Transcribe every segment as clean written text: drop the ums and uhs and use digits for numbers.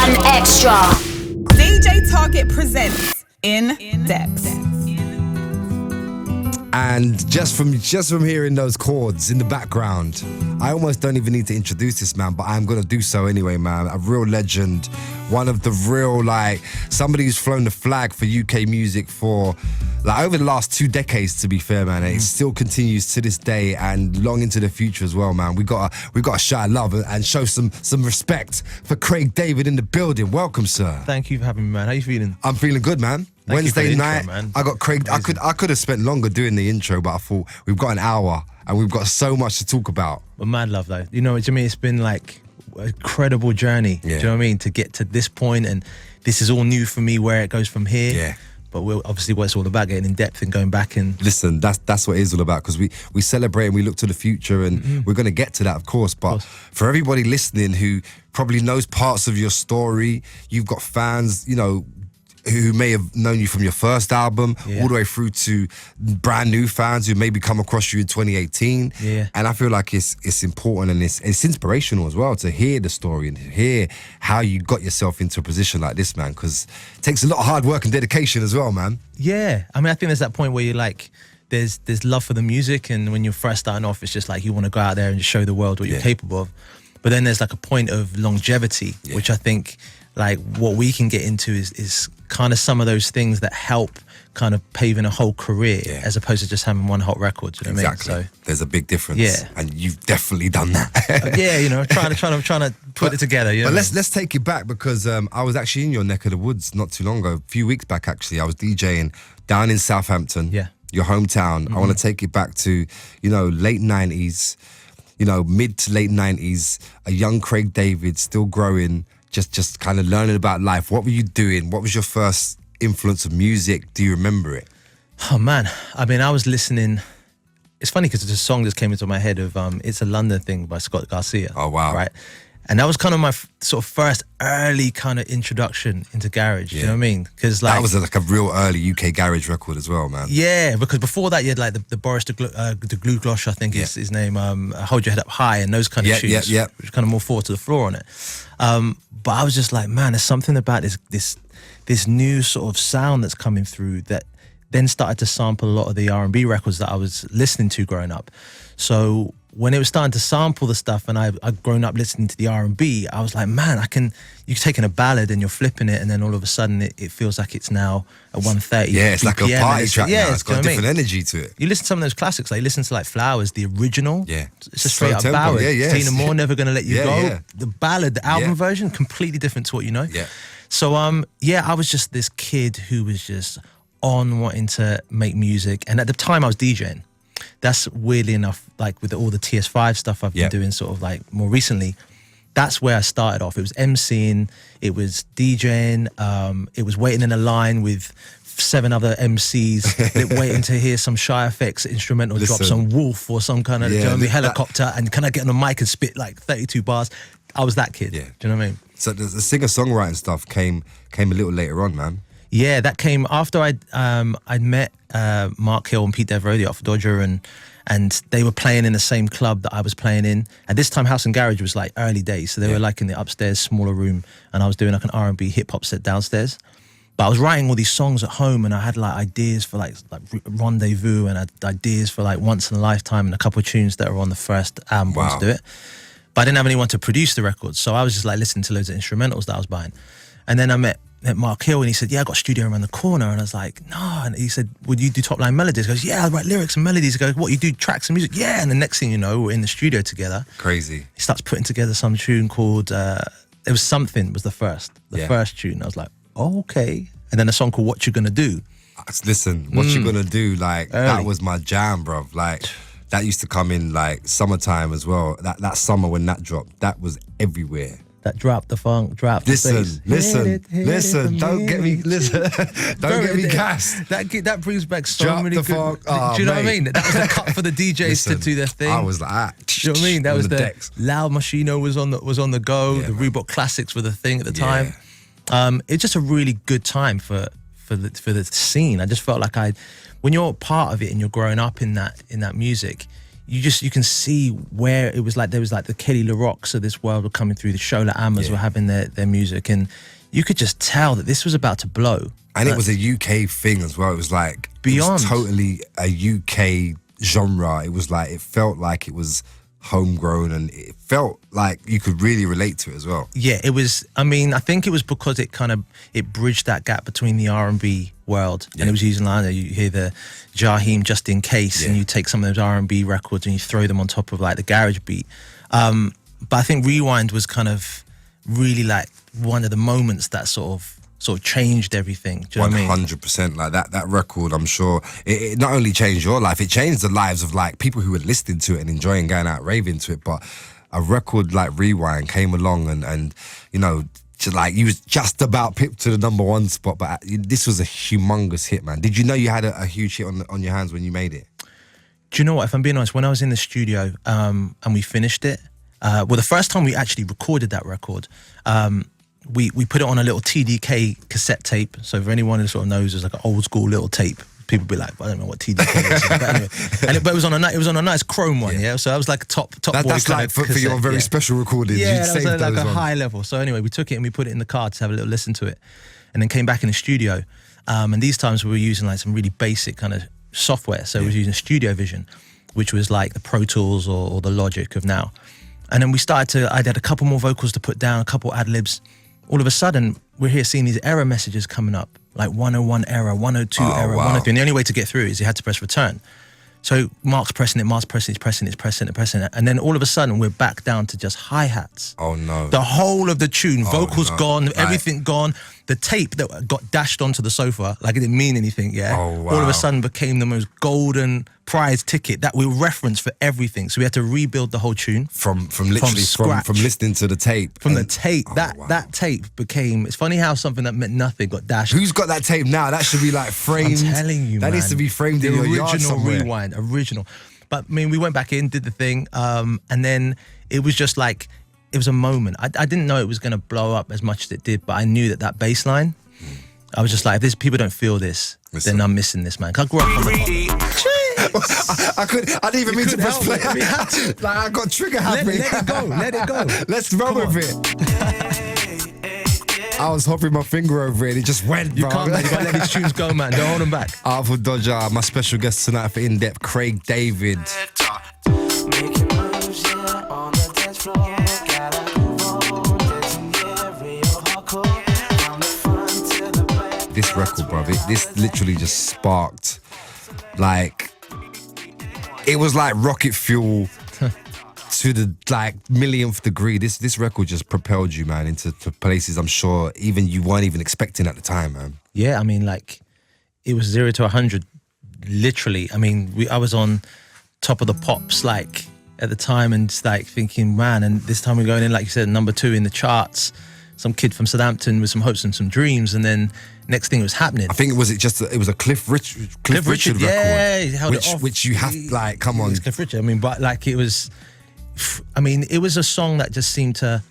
1 Extra. DJ Target presents In Depth. And just from hearing those chords in the background, I almost don't even need to introduce this man, but I'm gonna do so anyway, man. A real legend, one of the real, somebody who's flown the flag for UK music for over the last 2 decades, to be fair, man. And it still continues to this day and long into the future as well, man. We gotta shout love and show some respect for Craig David in the building. Welcome, sir. Thank you for having me, man. How you feeling? I'm feeling good, man. Wednesday night, intro, man. I got Craig. Amazing. I could have spent longer doing the intro, but I thought we've got an hour and we've got so much to talk about. But mad love, though. You know what I mean? It's been like an incredible journey. Yeah. Do you know what I mean? To get to this point, and this is all new for me. Where it goes from here. Yeah. But we're obviously what it's all about, getting in depth and going back and listen. That's what it is all about, because we celebrate and we look to the future, and we're going to get to that, of course. But for everybody listening who probably knows parts of your story, you've got fans, who may have known you from your first album all the way through to brand new fans who maybe come across you in 2018. Yeah. And I feel like it's important and it's inspirational as well to hear the story and hear how you got yourself into a position like this, man, because it takes a lot of hard work and dedication as well, man. yeah. I mean, I think there's that point where you're like, there's love for the music, and when you're first starting off, it's just like you want to go out there and just show the world what you're capable of. But then there's like a point of longevity, which I think like what we can get into is kind of some of those things that help kind of paving a whole career as opposed to just having one hot record. You know Exactly. what I mean? So there's a big difference. Yeah. And you've definitely done that. trying to put it together. But let's take you back, because I was actually in your neck of the woods not too long ago, a few weeks back actually. I was DJing down in Southampton, your hometown. I want to take you back to, late 90s, mid to late 90s, a young Craig David still growing, just kind of learning about life. What were you doing? What was your first influence of music? Do you remember it? Oh man, I mean, I was listening. It's funny because there's a song that came into my head of It's a London Thing by Scott Garcia. Oh wow. Right. And that was kind of my sort of first early kind of introduction into garage. You know what I mean? Because that was like a real early UK garage record as well, man. Yeah, because before that you had like the Boris de Gluglosh, I think is his name. Hold Your Head Up High and those kind of tunes, which kind of more forward to the floor on it. But I was just like, man, there's something about this new sort of sound that's coming through that then started to sample a lot of the R&B records that I was listening to growing up. So when it was starting to sample the stuff and I'd grown up listening to the R&B, I was like, man, you're taking a ballad and you're flipping it, and then all of a sudden it feels like it's now at 130. Yeah, it's like a party track now. It's got a different I mean? energy to it. You listen to some of those classics, like you listen to like Flowers, the original. Yeah. It's a straight up ballad. Tina Moore, Never Gonna Let You Go. Yeah. The ballad, the album version, completely different to what you know. Yeah. So I was just this kid who was just on wanting to make music, and at the time I was DJing. That's weirdly enough, like with all the TS5 stuff I've been doing sort of like more recently, that's where I started off. It was MCing, it was DJing, it was waiting in a line with 7 other MCs waiting to hear some Shy Effects instrumental drop, some Wolf or some kind of helicopter, and can I get on the mic and spit like 32 bars? I was that kid. Yeah. Do you know what I mean? So the singer-songwriting stuff came a little later on, man. Yeah, that came after I'd met Mark Hill and Pete Devereaux, the Off Dodger, and they were playing in the same club that I was playing in. And this time House and Garage was like early days, so they were like in the upstairs smaller room, and I was doing like an R&B hip hop set downstairs. But I was writing all these songs at home, and I had like ideas for like Rendezvous, and I had ideas for like Once in a Lifetime, and a couple of tunes that were on the first album to do it. But I didn't have anyone to produce the records, so I was just like listening to loads of instrumentals that I was buying. And then I met Mark Hill, and he said, yeah, I got a studio around the corner. And I was like, no. And he said, would you do top line melodies? He goes, yeah, I write lyrics and melodies. He goes, what, you do tracks and music? Yeah. And the next thing you know, we're in the studio together. Crazy. He starts putting together some tune called, it was Something was the first tune. I was like, oh, okay. And then a song called What You Gonna Do. Listen, What You Gonna Do, like, that was my jam, bro. Like, that used to come in like summertime as well. That summer when that dropped, that was everywhere. That drop the funk, drop the bass. Listen, don't get me gassed. That brings back so Drop many the good... funk. Do you know what I mean? That was the cut for the DJs to do their thing. I was like, do you know what I mean? That was the decks. Loud Machino was on the go. The Reebok Classics were the thing at the time. It's just a really good time for the scene. I just felt like when you're part of it and you're growing up in that music, you can see where it was like there was like the Kelly LaRocks of this world were coming through, the Shola Amas were having their music, and you could just tell that this was about to blow. And it was a UK thing as well. It was like beyond. It was totally a UK genre. It was like, it felt like it was homegrown, and it felt like you could really relate to it as well. Yeah, it was. I mean, I think it was because it bridged that gap between the R&B world, and it was using like you hear the Jaheim Just In Case, and you take some of those R&B records and you throw them on top of like the garage beat. But I think Rewind was kind of really like one of the moments that sort of changed everything. Do you know what I mean? 100%. Like that record, I'm sure it not only changed your life, it changed the lives of like people who were listening to it and enjoying going out raving to it. But a record like Rewind came along and you know, like you was just about pipped to the #1 spot, but this was a humongous hit, man. Did you know you had a huge hit on your hands when you made it? Do you know what? If I'm being honest, when I was in the studio and we finished it, well, the first time we actually recorded that record, we put it on a little TDK cassette tape. So for anyone who sort of knows, it's like an old school little tape. People be like, I don't know what TDK is, but anyway. But it was on a nice chrome one, yeah. So that was like top boy. That's like for your very special recordings. Yeah, that was like a high level. So anyway, we took it and we put it in the car to have a little listen to it, and then came back in the studio. And these times we were using like some really basic kind of software. So we were using Studio Vision, which was like the Pro Tools or the Logic of now. And then I had a couple more vocals to put down, a couple ad-libs. All of a sudden, we're here seeing these error messages coming up, like 101 error, 102 error, 103. And the only way to get through is you had to press return. So Mark's pressing it. And then all of a sudden, we're back down to just hi-hats. Oh, no. The whole of the tune, vocals gone, everything gone. The tape that got dashed onto the sofa, like it didn't mean anything, Oh, wow. all of a sudden became the most golden prize ticket that we referenced for everything. So we had to rebuild the whole tune. From listening to the tape. From the tape. That tape became, it's funny how something that meant nothing got dashed. Who's got that tape now? That should be like framed. I'm telling you, that man. needs to be framed in your yard somewhere. Rewind, original. But I mean, we went back in, did the thing, and then it was just like, it was a moment. I didn't know it was going to blow up as much as it did, but I knew that bass line, I was just like, if people don't feel this, then I'm missing this, man. 'Cause I grew up on the I didn't even mean to press play. Like, I got trigger happy. Let it go. Let's run with it. I was hopping my finger over it. It just went, You bro. can't, man. You gotta let these tunes go, man. Don't hold them back. Artful Dodger, my special guest tonight for In Depth, Craig David. This record, bro, this literally just sparked, like, it was like rocket fuel to the like millionth degree. This record just propelled you, man, into places I'm sure even you weren't even expecting at the time, man. Yeah, I mean, like, it was 0 to 100, literally. I mean, I was on top of the pops, like, at the time, and just, like, thinking, man, and this time we're going in, like you said, #2 in the charts. Some kid from Southampton with some hopes and some dreams, and then next thing was happening. I think it was a Cliff Richard record. Yeah, he held it off. Which you have, like, come on. It's Cliff Richard. I mean, but like it was a song that just seemed to,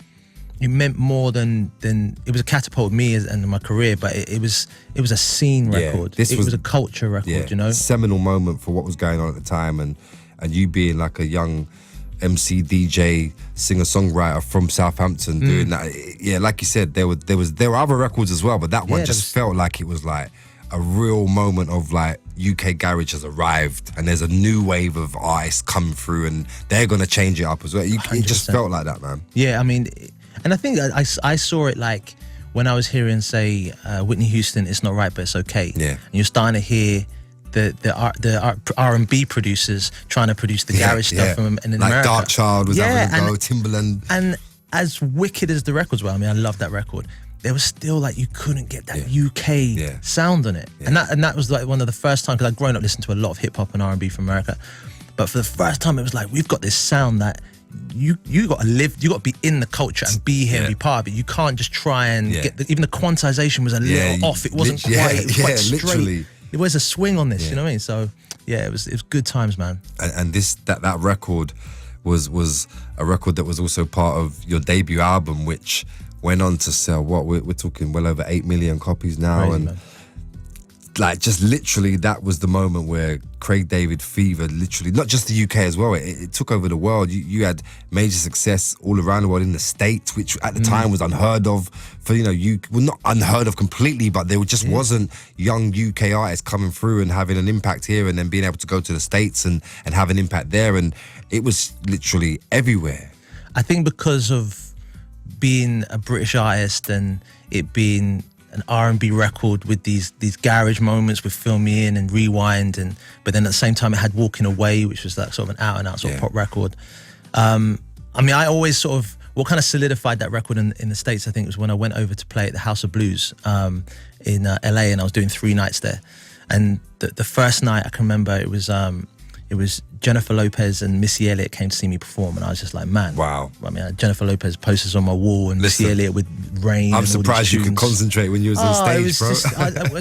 it meant more than it was a catapult me and my career, but it was a scene record. It was a culture record, you know? Seminal moment for what was going on at the time, and you being like a young MC, DJ, singer-songwriter from Southampton doing that. Yeah, like you said, there were other records as well, but that one just felt like it was like a real moment of like UK garage has arrived and there's a new wave of artists coming through and they're gonna change it up as well. It just felt like that, man. Yeah, I mean, and I think I saw it like when I was hearing, say, Whitney Houston, "It's Not Right But It's Okay." Yeah, and you're starting to hear the R&B producers trying to produce the garage stuff from in like America. Dark Child was having a go, Timbaland. And as wicked as the records were, I mean, I love that record. There was still like you couldn't get that UK sound on it, and that was like one of the first times, because I'd grown up listening to a lot of hip hop and R&B from America, but for the first time it was like we've got this sound that you got to live, you got to be in the culture and be here and be part of it. You can't just try and get even the quantization was a little off. It wasn't quite straight. Literally. There was a swing on this, you know what I mean? So yeah, it was good times, man. And that record was a record that was also part of your debut album, which went on to sell we're talking well over 8 million copies now. Crazy, and man. like just literally that was the moment where Craig David fever, literally, not just the UK as well, it took over the world. You had major success all around the world, in the States, which at the time was unheard of for, well, not unheard of completely, but there just wasn't young UK artists coming through and having an impact here and then being able to go to the States and have an impact there. And it was literally everywhere. I think because of being a British artist and it being an R&B record with these garage moments with Fill Me In and Rewind, but then at the same time it had Walking Away, which was like sort of an out and out sort of pop record. I mean, I always sort of, what kind of solidified that record in the States, I think, was when I went over to play at the House of Blues in LA, and I was doing 3 nights there. And the first night I can remember it was Jennifer Lopez and Missy Elliott came to see me perform, and I was just like, man. Wow. I mean, Jennifer Lopez posters on my wall and Missy Elliott with Rain. I'm surprised you could concentrate when you was on stage, bro.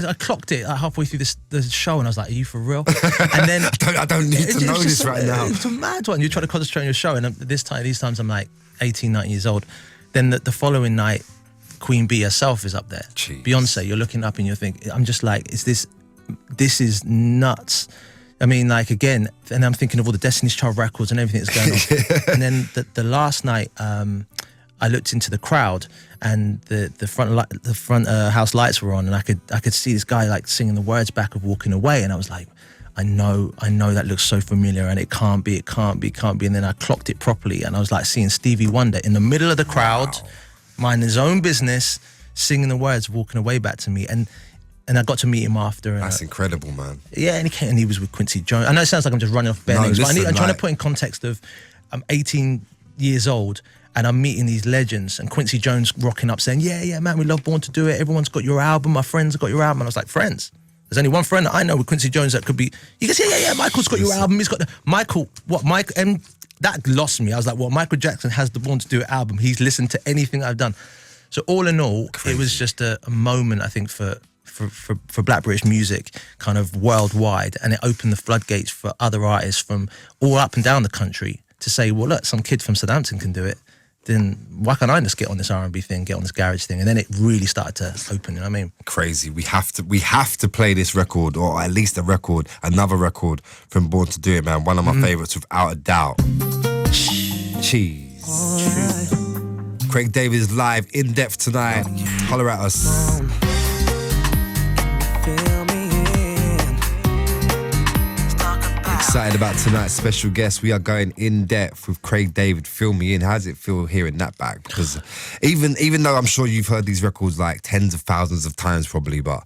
I clocked it halfway through the show, and I was like, are you for real? And then I don't need to know this right now. It's a mad one. You try to concentrate on your show, and these times I'm like 18, 19 years old. Then the following night, Queen Bee herself is up there. Jeez. Beyonce, you're looking up and you're thinking, I'm just like, this is nuts. I mean, like, again, and I'm thinking of all the Destiny's Child records and everything that's going on. And then the last night, I looked into the crowd, and the front house lights were on, and I could see this guy like singing the words back of Walking Away, and I was like, I know that looks so familiar, and it can't be. And then I clocked it properly, and I was like seeing Stevie Wonder in the middle of the crowd, minding his own business, singing the words Walking Away back to me, and I got to meet him after. And that's incredible, man. Yeah, and he came and he was with Quincy Jones. I know it sounds like I'm just running off bare names, but I'm trying to put in context of I'm 18 years old and I'm meeting these legends, and Quincy Jones rocking up saying, yeah, man, we love Born to Do It. Everyone's got your album. My friends have got your album. And I was like, friends? There's only one friend that I know with Quincy Jones that could be. He goes, yeah, Michael's got your album. He's got Michael. What, Mike? And that lost me. I was like, well, Michael Jackson has the Born to Do It album. He's listened to anything I've done. So all in all, It was just a moment, I think, for Black British music kind of worldwide, and it opened the floodgates for other artists from all up and down the country to say, well, look, some kid from Southampton can do it, then why can't I just get on this R&B thing, get on this garage thing? And then it really started to open, you know what I mean? Crazy. We have to play this record, or at least another record from Born to Do It, man. One of my favourites without a doubt. Cheese. Craig David is live, in depth tonight. Holler at us. Excited about tonight's special guest. We are going in depth with Craig David. Fill Me In. How does it feel hearing that back? Because even though I'm sure you've heard these records like tens of thousands of times probably, but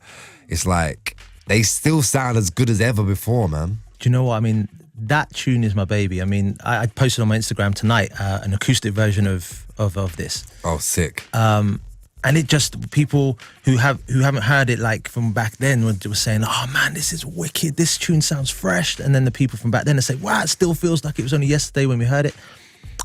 it's like they still sound as good as ever before, man. Do you know what I mean? That tune is my baby. I mean, I posted on my Instagram tonight an acoustic version of this. Oh, sick. And it just, people who haven't heard it like from back then were saying, oh man, this is wicked, this tune sounds fresh. And then the people from back then, they say, wow, it still feels like it was only yesterday when we heard it.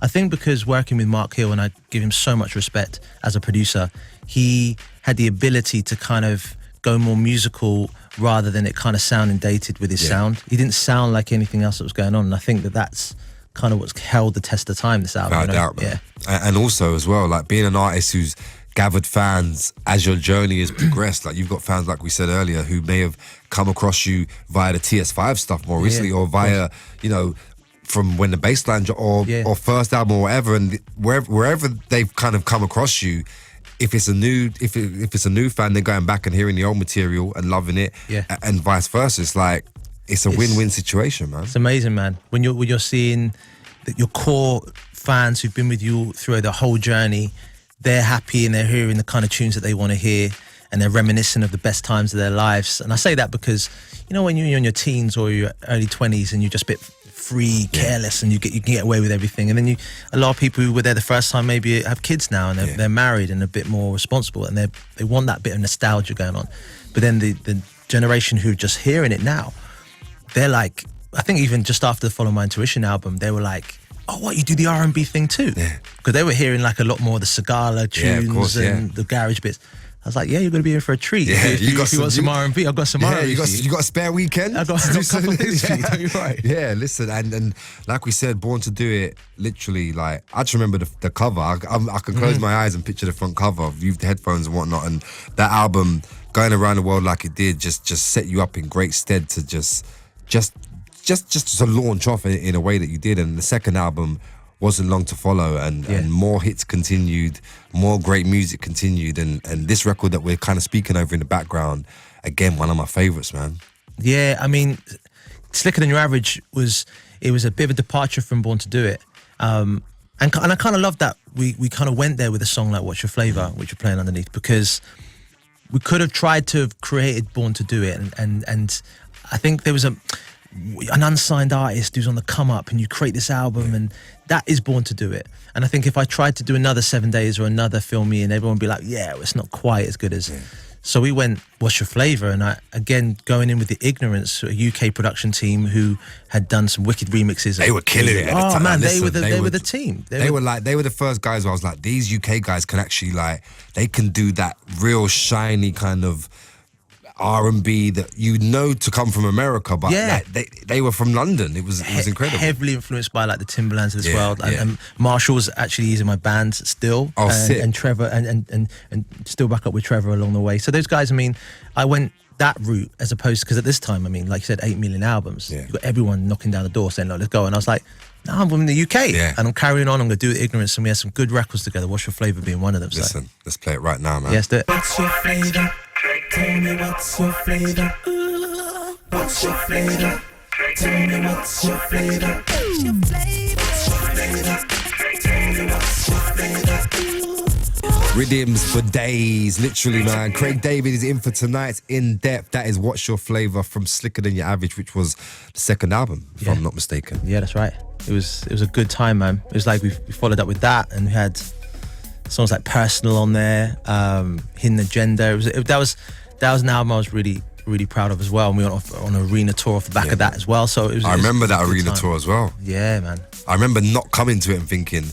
I think because working with Mark Hill, and I give him so much respect as a producer, he had the ability to kind of go more musical rather than it kind of sounding dated with his sound. He didn't sound like anything else that was going on. And I think that's kind of what's held the test of time, this album. Without doubt, man. Yeah. And also as well, like being an artist who's gathered fans as your journey has progressed. Like you've got fans, like we said earlier, who may have come across you via the TS5 stuff more recently, or via, from when the bassline or first album or whatever, and wherever they've kind of come across you, if it's a new fan, they're going back and hearing the old material and loving it, and vice versa. It's like it's a win-win situation, man. It's amazing, man. When you're seeing that your core fans who've been with you through the whole journey, they're happy and they're hearing the kind of tunes that they want to hear, and they're reminiscing of the best times of their lives. And I say that because, when you're in your teens or your early 20s and you're just a bit free, careless, and you can get away with everything. And then a lot of people who were there the first time maybe have kids now, and they're married and a bit more responsible, and they want that bit of nostalgia going on. But then the generation who are just hearing it now, they're like, I think even just after the Follow My Intuition album, they were like, oh, what, you do the R&B thing too? Because they were hearing like a lot more of the Sigala tunes and the garage bits. I was like, yeah, you're going to be in for a treat. Yeah, if you want some R&B, I've got some R&B. You got a spare weekend? I got a couple of things for you, don't you, right? Yeah, listen, and like we said, Born to Do It, literally, like, I just remember the cover. I can close my eyes and picture the front cover, view the headphones and whatnot, and that album, going around the world like it did, just set you up in great stead to just to launch off in a way that you did. And the second album wasn't long to follow, and more hits continued, more great music continued, and this record that we're kind of speaking over in the background, again, one of my favorites, man. Yeah, I mean, Slicker Than Your Average was a bit of a departure from Born to Do It, and I kind of love that we kind of went there with a song like What's Your Flavor, which you're playing underneath, because we could have tried to have created Born to Do It, and I think there was an unsigned artist who's on the come up, and you create this album, and that is Born to Do It. And I think if I tried to do another 7 Days or another Film Me, and everyone would be like, yeah, it's not quite as good as. So we went, What's Your Flavor? And I, again, going in with the Ignorance, a UK production team who had done some wicked remixes. They were killing it. Oh man, they were the team. They were the first guys where I was like, these UK guys can actually, like, they can do that real shiny kind of R&B that to come from America, but they were from London. It was incredible. Heavily influenced by like the Timberlands of this world, and Marshall's actually using my band still. Oh, sick. And Trevor and still back up with Trevor along the way. So those guys, I mean, I went that route as opposed, because at this time, I mean, like you said, 8 million albums. You got everyone knocking down the door saying, "Look, let's go," and I was like, no, I'm in the UK, and I'm carrying on. I'm going to do it Ignorance, and we had some good records together. What's Your Flavor being one of them. Listen, let's play it right now, man. Yes, do it. What's your flavor? Tell me what's your flavor? What's your flavor? Tell me what's your flavor? What's your flavor? Tell me what's your flavor? Rhythms for days, literally, man. Craig David is in for tonight's In Depth. That is What's Your Flavor from Slicker Than Your Average, which was the second album, if I'm not mistaken. Yeah, that's right. It was a good time, man. It was like we followed up with that, and we had songs like Personal on there, Hidden Agenda. That was an album I was really, really proud of as well. And we went on an arena tour off the back of that as well. So I remember that arena tour as well. Yeah, man. I remember not coming to it and thinking,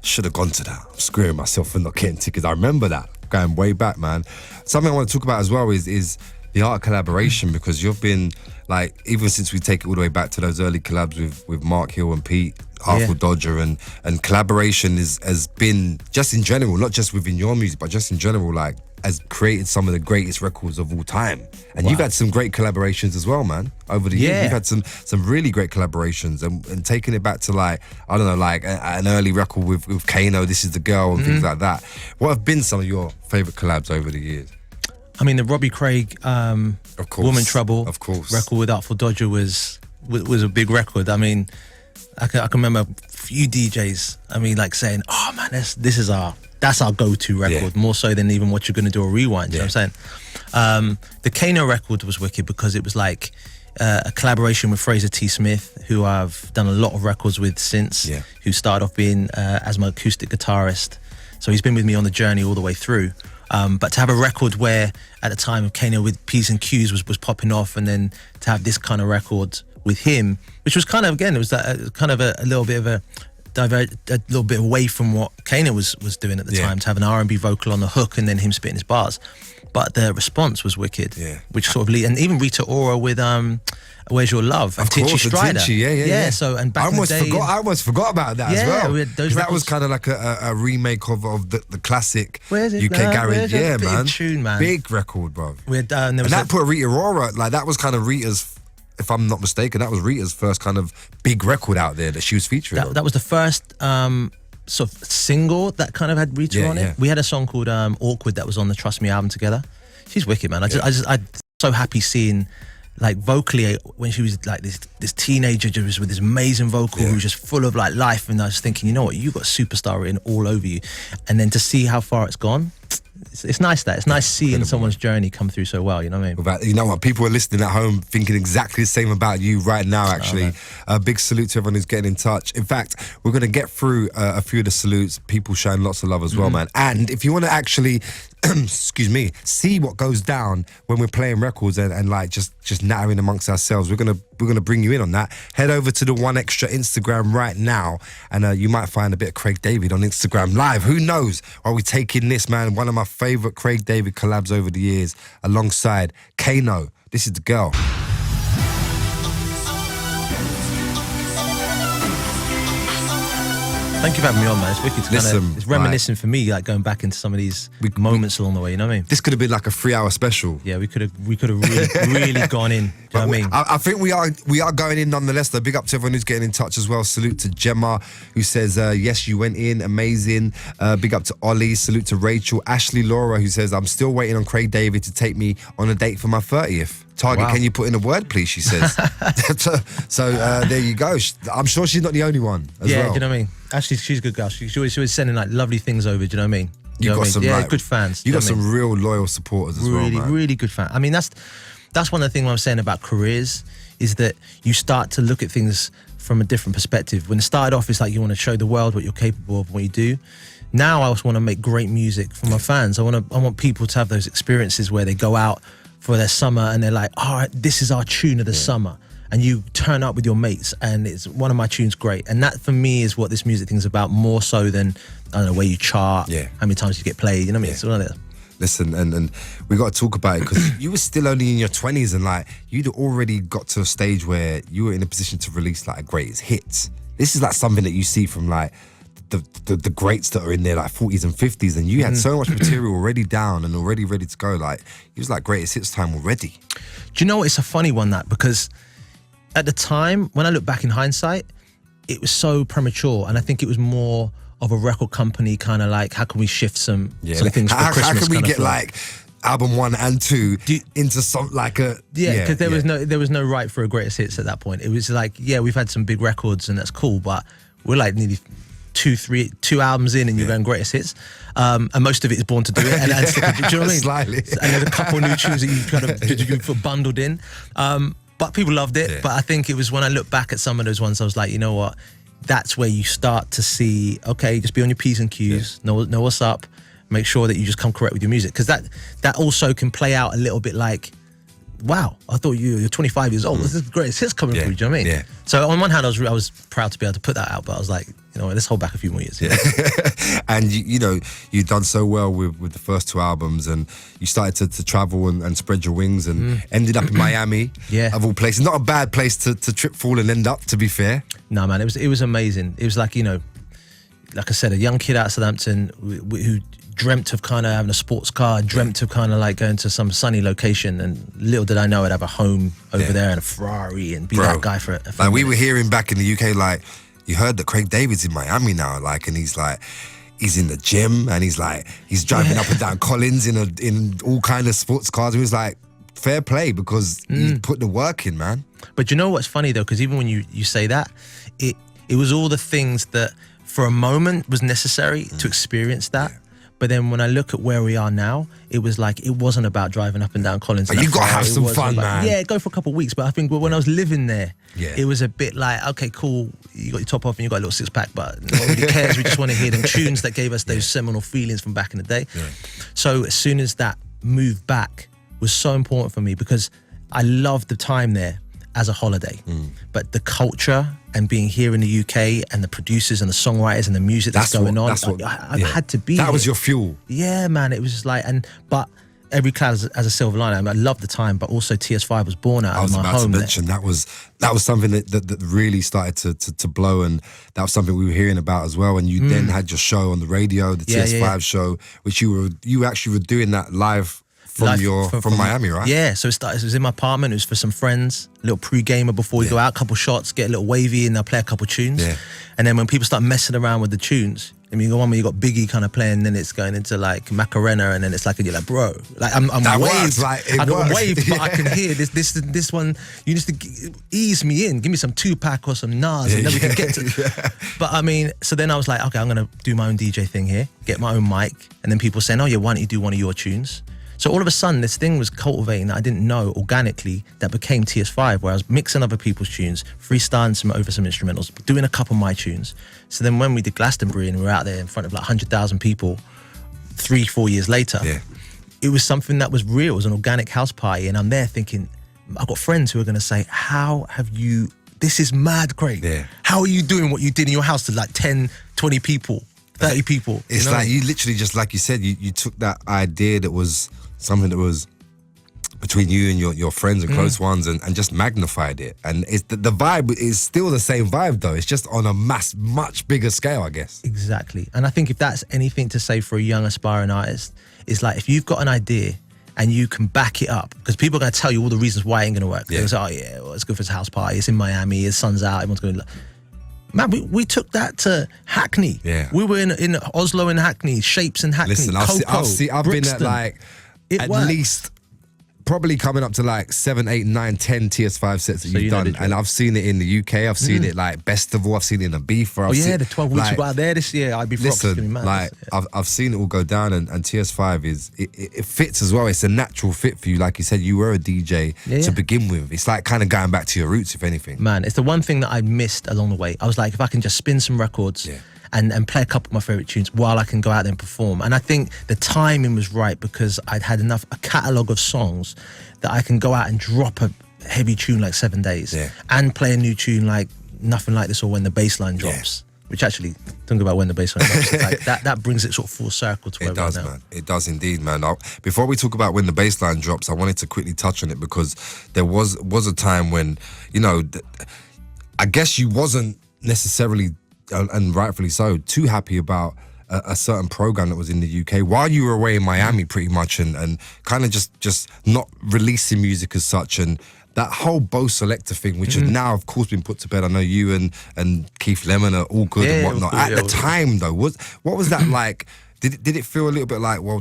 should have gone to that. I'm screwing myself for not getting tickets. I remember that going way back, man. Something I want to talk about as well is the art of collaboration, because you've been, like, even since we take it all the way back to those early collabs with Mark Hill and Pete, Artful Dodger, and collaboration has been, just in general, not just within your music, but just in general, like, has created some of the greatest records of all time. And you've had some great collaborations as well, man, over the years. You've had some really great collaborations, and taking it back to, like, I don't know, like an early record with Kano, This Is the Girl, and things like that. What have been some of your favourite collabs over the years? I mean, the Robbie Craig of course, Woman Trouble of course. record with Artful Dodger was a big record. I mean, I can remember a few DJs, I mean, like saying, oh man, that's our go-to record, more so than even What You're Gonna Do or Rewind, you know what I'm saying? The Kano record was wicked because it was like a collaboration with Fraser T. Smith, who I've done a lot of records with since, who started off being as my acoustic guitarist. So he's been with me on the journey all the way through. But to have a record where at the time Kano with P's and Q's was popping off, and then to have this kind of record with him, which was kind of, again, it was kind of a little bit of a little bit away from what Kano was doing at the time, to have an R&B vocal on the hook and then him spitting his bars. But the response was wicked, which sort of and even Rita Ora with Where's Your Love? Of course, Strider. Yeah. So, and back in the day, I almost forgot about that as well. Those that was kind of like a remake of the classic UK garage. Yeah, man. Big tune, man. Big record, bro. And that put Rita Ora, like, that was kind of Rita's, if I'm not mistaken, that was Rita's first kind of big record out there that she was featuring on. That was the first sort of single that kind of had Rita on it. We had a song called Awkward that was on the Trust Me album together. She's wicked, man. I'm so happy seeing, like, vocally, when she was like this teenager just with this amazing vocal who was just full of like life, and I was thinking, you know what, you got superstar written all over you, and then to see how far it's gone, it's nice. It's nice seeing someone's journey come through so well, you know what I mean? You know what, people are listening at home thinking exactly the same about you right now, actually. A big salute to everyone who's getting in touch. In fact, we're going to get through a few of the salutes, people showing lots of love as well, man. And if you want to actually excuse me, see what goes down when we're playing records and like just nattering amongst ourselves, we're going to we're gonna bring you in on that. Head over to the One Extra Instagram right now, and you might find a bit of Craig David on Instagram Live. Who knows? While we take in this, man, one of my favorite Craig David collabs over the years, alongside Kano. This is The Girl. Thank you for having me on, man. It's wicked to Listen, it's reminiscing for me, like going back into some of these moments along the way, you know what I mean? This could have been like a 3-hour special. Yeah, we could have really gone in. Do you know what I mean? I think we are going in nonetheless, though. Big up to everyone who's getting in touch as well. Salute to Gemma, who says, yes, you went in, amazing. Big up to Ollie, salute to Rachel. Ashley Laura, who says, I'm still waiting on Craig David to take me on a date for my 30th. Target, wow. Can you put in a word, please, she says. so there you go. I'm sure she's not the only one as well. Yeah, do you know what I mean? Actually, she's a good girl. She was sending like lovely things over, do you know what I mean? You got some, yeah, good fans. You got some real loyal supporters as well, man. Really good fans. I mean, that's one of the things I'm saying about careers, is that you start to look at things from a different perspective. When it started off, it's like you want to show the world what you're capable of, what you do. Now I just want to make great music for my fans. I want people to have those experiences where they go out for their summer and they're like, all right, this is our tune of the summer. And you turn up with your mates and it's one of my tunes, great. And that for me is what this music thing's about, more so than, I don't know, where you chart, how many times you get played, you know what I mean? It's all that. Listen, and we got to talk about it because you were still only in your 20s and like you'd already got to a stage where you were in a position to release like a greatest hits. This is like something that you see from like the greats that are in their like 40s and 50s, and you had so much material already down and already ready to go. Like it was like greatest hits time already. Do you know what? It's a funny one, that, because at the time, when I look back in hindsight, it was so premature, and I think it was more of a record company kind of like, how can we shift some things for Christmas? How can we get like album 1 and 2 into some like a because there was no right for a greatest hits at that point. It was like, yeah, we've had some big records and that's cool, but we're like nearly 2 albums in and you're going greatest hits, and most of it is Born to Do It, and do you know what I mean? Slightly. And there's a couple of new tunes that you kind of bundled in, but people loved it. But I think it was when I look back at some of those ones, I was like, you know what, that's where you start to see, okay, just be on your P's and Q's, know what's up, make sure that you just come correct with your music, because that also can play out a little bit like, wow, I thought you're 25 years old. This is the greatest hits coming through. Do you know what I mean? Yeah. So on one hand, I was proud to be able to put that out, but I was like, you know, let's hold back a few more years. Yeah. And you know, you've done so well with the first 2 albums, and you started to travel and spread your wings, and ended up in Miami, of all places. Not a bad place to trip, fall, and end up, to be fair. No, man, it was amazing. It was like, you know, like I said, a young kid out of Southampton who dreamt of kind of having a sports car, dreamt of kind of like going to some sunny location, and little did I know I'd have a home over there and a Ferrari and be that guy for a like we were hearing back in the UK, like, you heard that Craig David's in Miami now, like, and he's in the gym, and he's driving up and down Collins in all kind of sports cars. It was like, fair play, because he's put the work in, man. But you know what's funny though, because even when you say that, it was all the things that for a moment was necessary to experience that. But then when I look at where we are now, it was like, it wasn't about driving up and down Collins. You got to have some fun, man. Yeah, go for a couple of weeks. But I think when I was living there, it was a bit like, okay, cool, you got your top off and you got a little 6-pack, but no one really cares. We just want to hear them tunes that gave us those seminal feelings from back in the day. Yeah. So as soon as that move back was so important for me, because I loved the time there as a holiday, but the culture and being here in the UK and the producers and the songwriters and the music that's going on, I had to be That here. was your fuel. Yeah, man, it was just like, but every cloud has a silver lining. I loved the time, but also TS5 was born out of my home. I was about to mention, that was something that really started to blow, and that was something we were hearing about as well. And you then had your show on the radio, the TS5 show, which you actually were doing that live from Miami, right? Yeah, so it was in my apartment. It was for some friends, a little pre-gamer before we go out, couple shots, get a little wavy, and they'll play a couple tunes. Yeah. And then when people start messing around with the tunes, I mean, you go on where you got Biggie kind of playing, then it's going into like Macarena, and then it's like, you're like, bro, like I'm waved, I got waved, but I can hear this one. You need to ease me in, give me some Tupac or some Nas, and then we can get to. But I mean, so then I was like, okay, I'm gonna do my own DJ thing here, get my own mic, and then people saying, oh yeah, why don't you do one of your tunes? So all of a sudden, this thing was cultivating that I didn't know organically, that became TS5, where I was mixing other people's tunes, freestyling over some instrumentals, doing a couple of my tunes. So then when we did Glastonbury and we were out there in front of like 100,000 people, 3-4 years later, it was something that was real. It was an organic house party, and I'm there thinking, I've got friends who are going to say, how have you, this is mad great. Yeah. How are you doing what you did in your house to like 10, 20 people, 30 people? It's like you literally just, like you said, you took that idea that was something that was between you and your friends and close ones and just magnified it. And it's the vibe is still the same vibe though. It's just on a much bigger scale, I guess. Exactly. And I think if that's anything to say for a young aspiring artist, it's like if you've got an idea and you can back it up, because people are going to tell you all the reasons why it ain't going to work. Yeah. They'll say, oh yeah, well, it's good for his house party, it's in Miami, his sun's out, everyone's going to... Man, we took that to Hackney. Yeah. We were in Oslo and Hackney, Shapes in Hackney, Listen, I've been at Brixton. like It at works. least probably coming up to like 7, 8, 9, 10 TS5 sets that So you've you know done. the drill. And I've seen it in the UK, I've seen it like Bestival, I've seen it in Ibiza. Oh yeah, the 12 weeks we got out there this year, I'd be Listen, like I've seen it all go down, and TS5 is it fits as well. It's a natural fit for you, like you said. You were a DJ to begin with. It's like kind of going back to your roots, if anything. Man, it's the one thing that I missed along the way. I was like, if I can just spin some records and play a couple of my favorite tunes while I can go out there and perform. And I think the timing was right because I'd had a catalogue of songs that I can go out and drop a heavy tune like 7 days and play a new tune like Nothing Like This or When the Bassline Drops. Which actually, think about When the Bassline Drops. Like that brings it sort of full circle to where It does, we're now. man. It does indeed, man. Before we talk about When the Bassline Drops, I wanted to quickly touch on it because there was a time when, you know, I guess you wasn't necessarily, and rightfully so, too happy about a certain program that was in the UK while you were away in Miami pretty much, and kind of just not releasing music as such, and that whole Bo Selector thing, which has now of course been put to bed. I know you and Keith Lemon are all good and whatnot. At the time though, what was that like? Did it feel a little bit like, well,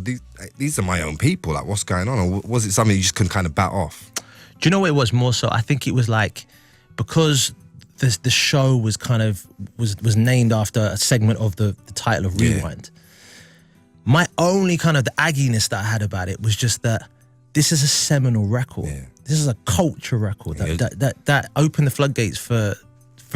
these are my own people, like what's going on? Or was it something you just couldn't kind of bat off? Do you know what it was more so? I think it was like, because the show was kind of was named after a segment of the title of Rewind. My only kind of the agginess that I had about it was just that this is a seminal record. This is a culture record that opened the floodgates for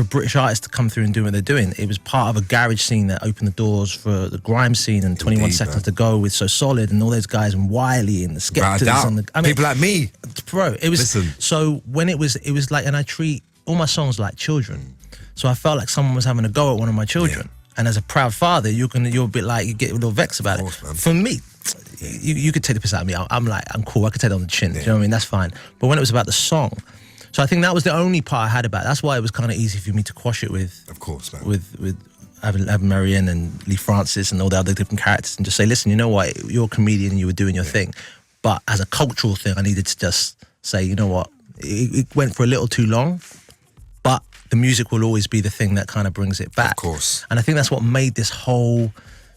British artists to come through and do what they're doing. It was part of a garage scene that opened the doors for the grime scene and 21 Seconds to Go with So Solid and all those guys and Wiley and the Skeptors and people like me, bro. It was Listen. So when it was like, and I treat all my songs like children. So I felt like someone was having a go at one of my children. And as a proud father, you're a bit like, you get a little vexed about it. Man. For me, you could take the piss out of me. I'm cool. I could take it on the chin. Do you know what I mean? That's fine. But when it was about the song, so I think that was the only part I had about it. That's why it was kind of easy for me to quash it with, of course, man, with having Marianne and Lee Francis and all the other different characters, and just say, listen, you know what? You're a comedian and you were doing your thing. But as a cultural thing, I needed to just say, you know what? It went for a little too long, but the music will always be the thing that kind of brings it back. Of course. And I think that's what made this whole,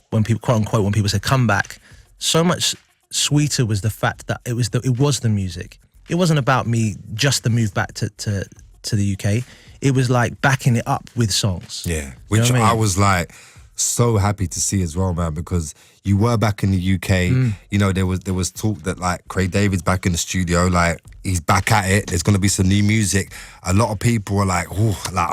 when people, quote unquote, when people say comeback, so much sweeter was the fact that it was the music. It wasn't about me just the move back to the UK. It was like backing it up with songs. Yeah, which You know what I I mean? was like so happy to see as well, man, because you were back in the UK. You know, there was talk that like Craig David's back in the studio, like he's back at it. There's gonna be some new music. A lot of people are like, oh, like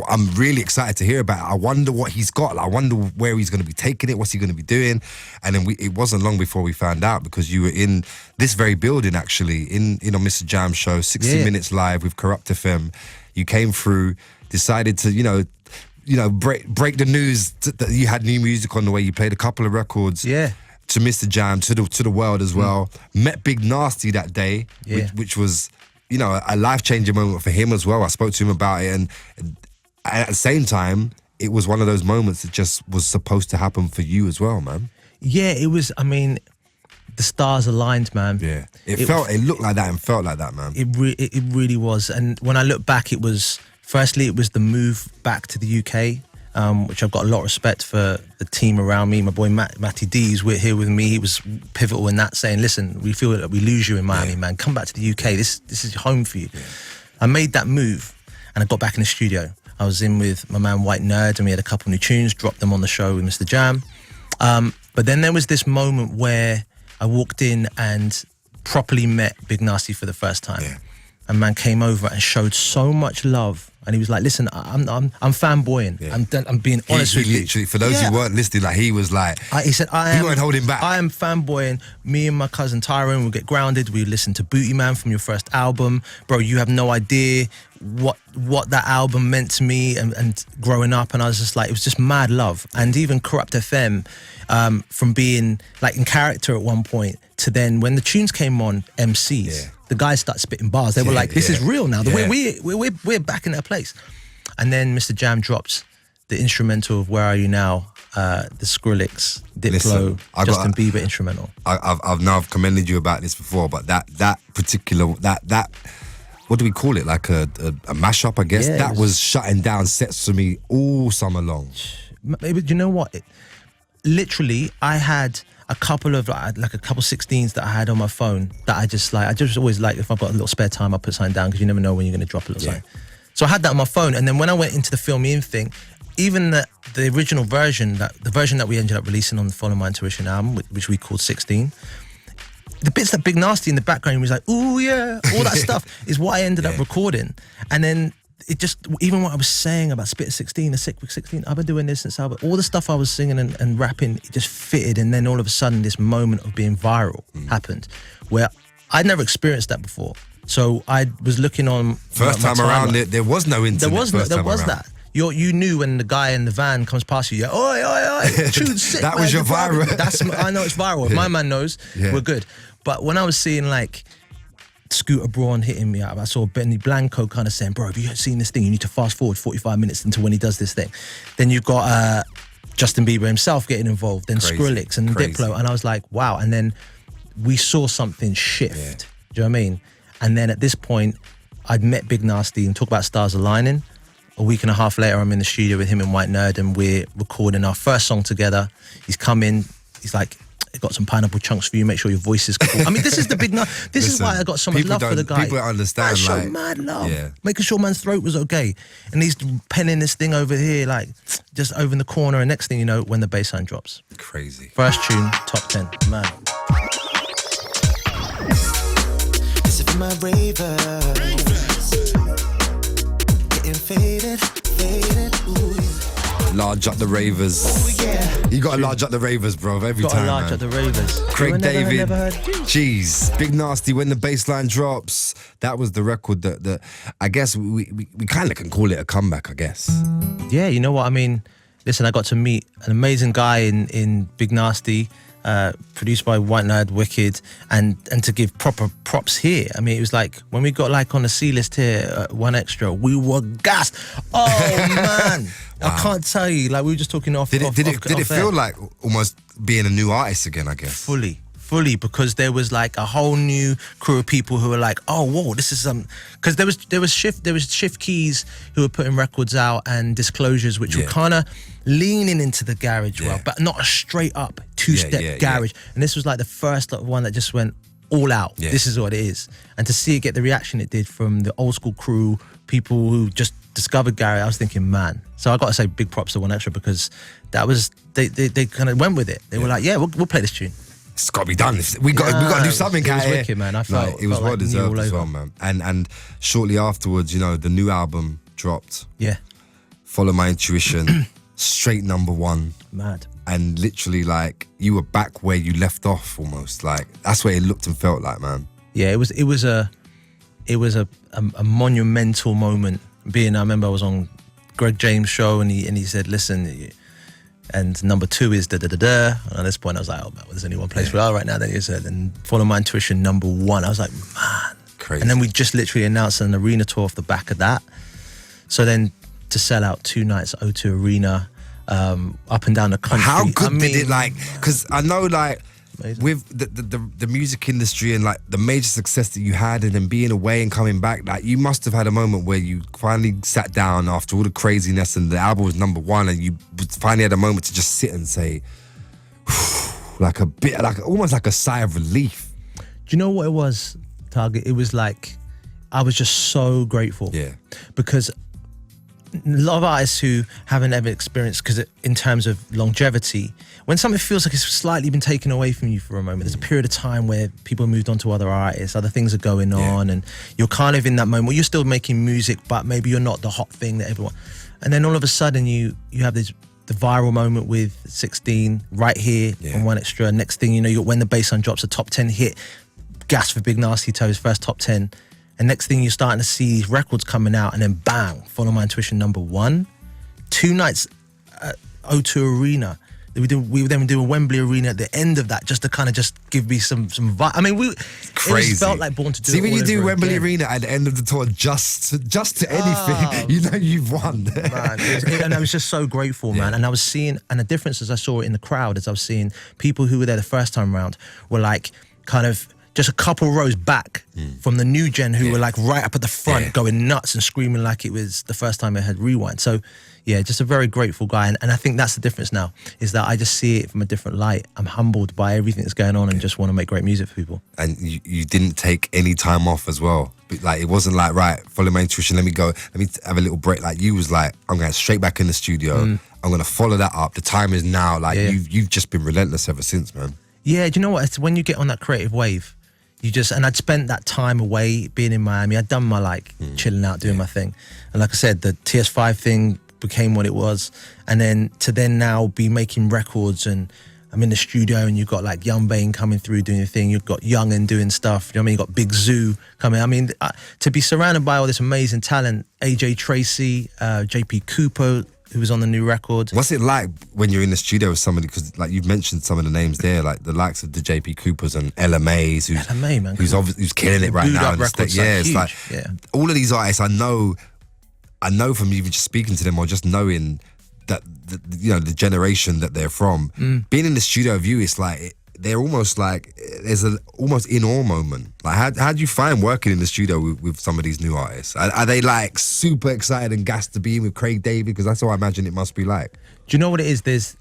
I'm really excited to hear about it. I wonder what he's got. Like, I wonder where he's gonna be taking it. What's he gonna be doing? And then it wasn't long before we found out, because you were in this very building actually, in on Mr. Jam show, 60 Minutes Live with Corrupt FM. You came through, decided to, you know, break the news that you had new music on the way. You played a couple of records to Mr. Jam, to the world as well. Met Big Nasty that day, which was, you know, a life-changing moment for him as well. I spoke to him about it, and at the same time, it was one of those moments that just was supposed to happen for you as well, man. Yeah, it was, I mean, the stars aligned, man. Yeah. It looked like that and felt like that, man. It really was. And when I look back, it was the move back to the UK, which I've got a lot of respect for the team around me. My boy Matty D's here with me. He was pivotal in that, saying, listen, we feel that we lose you in Miami, man. Come back to the UK. This is home for you. Yeah. I made that move and I got back in the studio. I was in with my man White Nerd and we had a couple new tunes, dropped them on the show with Mr. Jam. But then there was this moment where I walked in and properly met Big Nasty for the first time. Yeah. And man came over and showed so much love And he was like, listen, I'm fanboying. Yeah. I'm being honest with you. Literally, for those who weren't listening, like he was like, he said, he weren't holding back. I am fanboying. Me and my cousin Tyrone will get grounded. We listen to Booty Man from your first album. Bro, you have no idea what that album meant to me and growing up. And I was just like, it was just mad love. And even Corrupt FM, from being like in character at one point to then when the tunes came on, MCs, the guys started spitting bars. They were like, this is real now. We're back in that place. And then Mr. Jam drops the instrumental of Where Are You Now, the Skrillex, Diplo, Justin Bieber instrumental. I've commended you about this before, but that particular what do we call it? Like a mashup, I guess. That was shutting down sets for me all summer long. Maybe, you know what? Literally, I had a couple of like a couple 16s that I had on my phone that I just always like, if I've got a little spare time, I'll put something down because you never know when you're going to drop a little something. So I had that on my phone, and then when I went into the Fill Me In thing, even the original version, the version that we ended up releasing on the Follow My Intuition album, which we called 16, the bits that Big Nasty in the background was like, ooh yeah, all that stuff is what I ended up recording. And then it just, even what I was saying about Spit 16, the Sick with 16, I've been doing this since all the stuff I was singing and rapping, it just fitted. And then all of a sudden this moment of being viral happened where I'd never experienced that before. So I was looking on first time around, there was no internet. There was that. You knew when the guy in the van comes past you, oi, oi, oi, tune sick. That was your viral. I know it's viral. If my man knows, we're good. But when I was seeing like Scooter Braun hitting me up, I saw Benny Blanco kind of saying, bro, have you seen this thing? You need to fast forward 45 minutes into when he does this thing. Then you've got Justin Bieber himself getting involved, then Skrillex and Diplo. And I was like, wow. And then we saw something shift. Do you know what I mean? And then at this point, I'd met Big Nasty and talked about Stars Aligning. A week and a half later, I'm in the studio with him and White Nerd, and we're recording our first song together. He's come in, he's like, I got some pineapple chunks for you, make sure your voice is cool. I mean, this is the big this is why I got so much love for the guy. People don't understand. I show mad love. Making sure man's throat was okay. And he's penning this thing over here, like, just over in the corner, and next thing you know, when the bass line drops. Crazy. First tune, top 10. Man. This is for my ravers. Getting faded, ooh, yeah. Large up the ravers. Oh, yeah. You gotta large up the ravers, bro, every time. Large up the ravers. Craig David. Jeez. Big Nasty, when the bass line drops. That was the record that I guess we kind of can call it a comeback, I guess. Yeah, you know what I mean? Listen, I got to meet an amazing guy in Big Nasty, produced by White Nerd, Wicked, and to give proper props here. I mean, it was like when we got like on the C-list here, One Extra, we were gassed. Oh man, wow. I can't tell you. Like we were just talking off. Did it feel like almost being a new artist again? I guess fully, because there was like a whole new crew of people who were like, oh whoa, this is some, because there was Shift Keys who were putting records out, and Disclosures, which were kind of leaning into the garage world, but not a straight up two-step garage. And this was like the first one that just went all out. This is what it is. And to see it get the reaction it did from the old school crew, people who just discovered garage, I was thinking, man. So I got to say big props to One Extra, because that was they kind of went with it. They were like, yeah, we'll play this tune. It's got to be done. We got to do something. It was wicked, man. I felt it was well like deserved as well, man. And shortly afterwards, you know, the new album dropped. Yeah. Follow My Intuition, straight #1. Mad. And literally, like, you were back where you left off almost. Like, that's what it looked and felt like, man. Yeah, it was a monumental moment. I remember I was on Greg James' show, and he said, listen, and #2 is da-da-da-da. And at this point, I was like, oh, man, there's only one place we are right now. That is it. And Follow My Intuition, #1. I was like, man. Crazy. And then we just literally announced an arena tour off the back of that. So then to sell out 2 nights, O2 Arena, up and down the country. How good did it, like, because I know, like, amazing. With the music industry and like the major success that you had, and then being away and coming back, like you must have had a moment where you finally sat down after all the craziness and the album was #1, and you finally had a moment to just sit and say, like a bit, like almost like a sigh of relief. Do you know what it was, Target? It was like, I was just so grateful. Yeah. Because lot of artists who haven't ever experienced, because in terms of longevity, when something feels like it's slightly been taken away from you for a moment, there's a period of time where people moved on to other artists, other things are going on, and you're kind of in that moment where you're still making music, but maybe you're not the hot thing that everyone. And then all of a sudden you have the viral moment with 16 right here on One Extra. Next thing you know, when the bassline drops, a top 10 hit, Gas for Big Nasty Toes, first top 10. And next thing you're starting to see these records coming out, and then bang, Follow My Intuition #1. 2 nights at O2 Arena. We would then do a Wembley Arena at the end of that, just to kind of just give me some vibe. I mean, it just felt like Born to Do It. See, when all you do over Wembley again. Arena at the end of the tour, just to anything, you know you've won. Man, and I was just so grateful, man. And I was seeing, and the difference as I saw it in the crowd, as I was seeing people who were there the first time round were like kind of just a couple rows back from the new gen who were like right up at the front going nuts and screaming like it was the first time they had Rewind. So yeah, just a very grateful guy. And I think that's the difference now, is that I just see it from a different light. I'm humbled by everything that's going on and just want to make great music for people. And you didn't take any time off as well. Like, it wasn't like, right, follow my intuition, let me go, let me have a little break. Like, you was like, I'm going straight back in the studio. I'm going to follow that up. The time is now. Like, you've just been relentless ever since, man. Yeah, do you know what? It's when you get on that creative wave, and I'd spent that time away being in Miami. I'd done my chilling out, doing my thing. And like I said, the TS5 thing became what it was. And then to now be making records, and I'm in the studio, and you've got like Young Bane coming through doing your thing. You've got Young and doing stuff. You know what I mean? You've got Big Zoo coming. I mean, to be surrounded by all this amazing talent, AJ Tracy, JP Cooper, who was on the new record. What's it like when you're in the studio with somebody? Because like you've mentioned some of the names there, like the likes of the JP Coopers and LMAs, who's killing it right now. It's like all of these artists I know from even just speaking to them or just knowing that the generation that they're from. Being in the studio with you, it's like they're almost like there's an almost in awe moment. Like how do you find working in the studio with some of these new artists? Are they like super excited and gassed to be in with Craig David? Because that's how I imagine it must be like. Do you know what it is? There's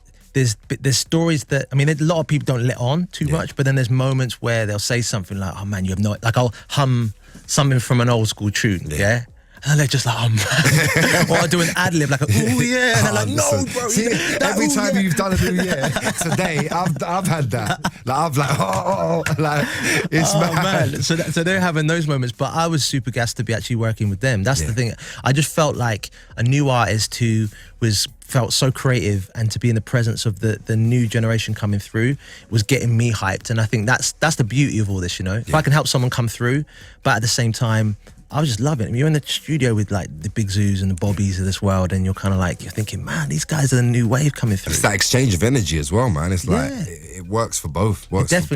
stories that, I mean, a lot of people don't let on too much, but then there's moments where they'll say something like, oh man, you have no, like I'll hum something from an old school tune, and they're just like, oh man. Or I do an ad-lib, like, oh yeah. And they're like, no, bro. See, every time you've done a new year, today, I've had that. Like, I'm like, like, it's mad. Man. So they're having those moments, but I was super gassed to be actually working with them. That's the thing. I just felt like a new artist who felt so creative, and to be in the presence of the new generation coming through was getting me hyped. And I think that's the beauty of all this, you know? If I can help someone come through, but at the same time, I was just loving it. You're in the studio with like the Big Zoos and the Bobbies of this world, and you're kind of like, you're thinking, man, these guys are the new wave coming through. It's that exchange of energy as well, man. It's like, it works for both. Works both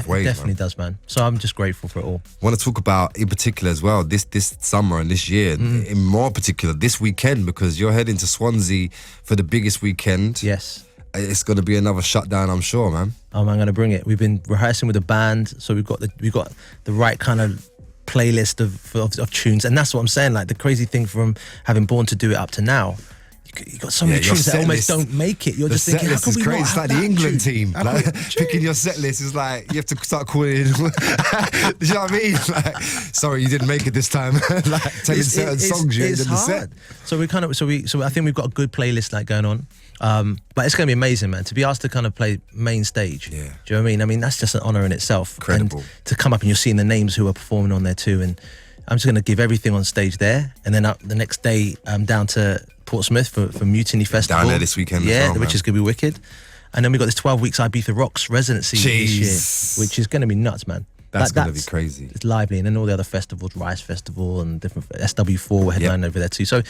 ways. It definitely does, man. So I'm just grateful for it all. I want to talk about, in particular as well, this summer and this year, in more particular, this weekend, because you're heading to Swansea for the biggest weekend. Yes. It's going to be another shutdown, I'm sure, man. Oh, man, I'm going to bring it. We've been rehearsing with a band, so we've got the right kind of playlist of tunes, and that's what I'm saying. Like, the crazy thing from having Born to Do It up to now, you got so many tunes that almost don't make it. You're just thinking, how can we not have it's like the England team. Like, picking your set list is like, you have to start calling in. Do you know what I mean? Like, sorry, you didn't make it this time. Like, telling certain songs you ain't in the set. So I think we've got a good playlist like going on. But it's going to be amazing, man, to be asked to kind of play main stage. Yeah. Do you know what I mean? I mean, that's just an honour in itself. Incredible. And to come up and you're seeing the names who are performing on there too. And I'm just going to give everything on stage there. And then the next day, down to Portsmouth for Mutiny Festival. Down there this weekend as well, which is going to be wicked. And then we've got this 12 weeks Ibiza Rocks residency this year, which is going to be nuts, man. That's going to be crazy. It's lively. And then all the other festivals, Rice Festival and different, SW4, we're headlining over there too. So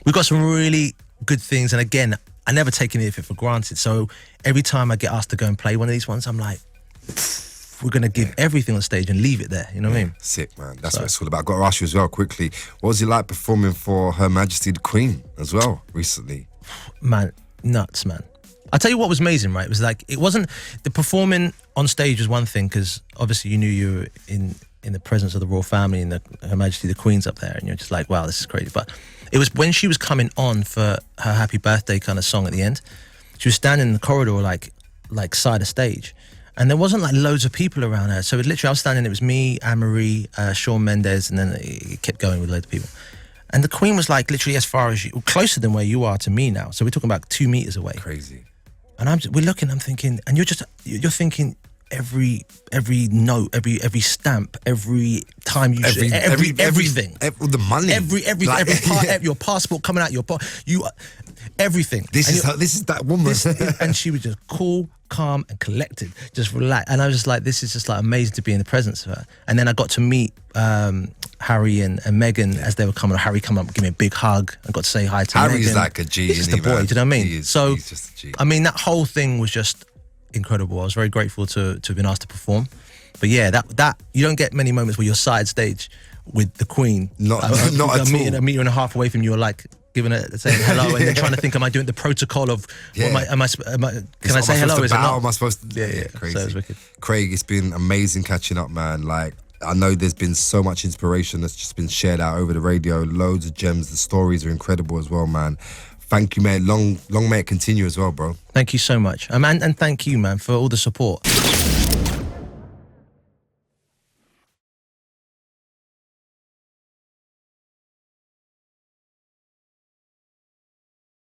we've got some really good things. And again, I never take any of it for granted. So every time I get asked to go and play one of these ones, I'm like, we're going to give everything on stage and leave it there. You know what I mean? Sick, man. That's what it's all about. I've got to ask you as well quickly, what was it like performing for Her Majesty the Queen as well recently? Man, nuts, man. I'll tell you what was amazing, right? It was like, it wasn't, the performing on stage was one thing, because obviously you knew you were in the presence of the royal family and Her Majesty the Queen's up there, and you're just like, wow, this is crazy. But it was when she was coming on for her happy birthday kind of song at the end, she was standing in the corridor like side of stage, and there wasn't like loads of people around her. So literally I was standing, it was me, Anne-Marie, Shawn Mendes, and then it kept going with loads of people. And the Queen was like literally as far as you, closer than where you are to me now. So we're talking about 2 meters away. Crazy. And we're looking, I'm thinking, and you're thinking every note, every stamp, every time you everything. The money. Every part, your passport coming out, everything. This is that woman. And she was just cool, calm and collected, just relaxed. And I was just like, this is just like amazing to be in the presence of her. And then I got to meet Harry and Meghan as they were coming. Harry come up, give me a big hug. I got to say hi to Meghan. Harry's like a G. He's just the boy, do you know what I mean? He's just a G. I mean, that whole thing was just incredible. I was very grateful to have been asked to perform. But yeah, that you don't get many moments where you're side stage with the Queen. Not at all. A meter and a half away from you, like giving it, saying hello, and then trying to think, am I doing the protocol of? Yeah. Can I say hello? Is it not? Am I supposed to? Yeah. Crazy. So it was wicked. Craig, it's been amazing catching up, man. Like, I know there's been so much inspiration that's just been shared out over the radio. Loads of gems. The stories are incredible as well, man. Thank you, mate. Long may it continue as well, bro. Thank you so much. And thank you, man, for all the support.